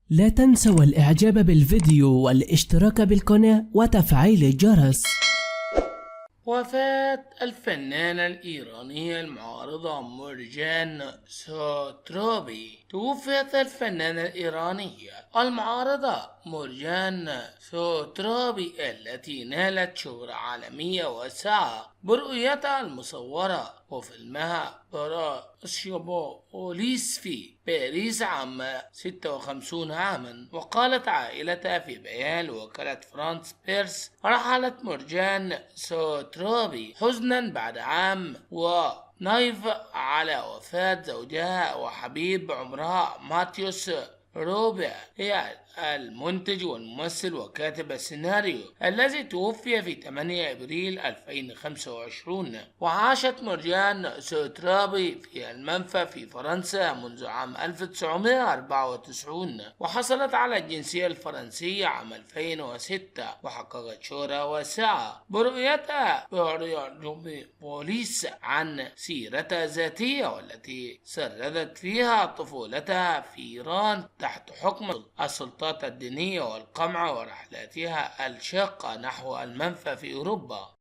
لا تنسوا الإعجاب بالفيديو والاشتراك بالقناة وتفعيل الجرس. وفاة الفنانة الإيرانية المعارضة مرجان سوتروبي. توفيت الفنانة الإيرانية المعارضة مرجان سوتروبي التي نالت شهرة عالمية واسعة برؤيتها المصورة وفيلمها بوليس في باريس عام 56 عاما. وقالت عائلتها في بيان لوكالة فرانس بيرس: رحلت مرجان سوتروبي حزنا بعد عام ونايف على وفاة زوجها وحبيب عمرها ماتيوس روبيا، هي المنتج والممثل وكاتب السيناريو الذي توفي في 8 أبريل 2025. وعاشت مرجان سوترابي في المنفى في فرنسا منذ عام 1994، وحصلت على الجنسية الفرنسية عام 2006، وحققت شهرة واسعة برؤيتها بوليس عن سيرتها الذاتية والتي سردت فيها طفولتها في إيران تحت حكم السلطات الدينية والقمع ورحلاتها الشاقة نحو المنفى في أوروبا.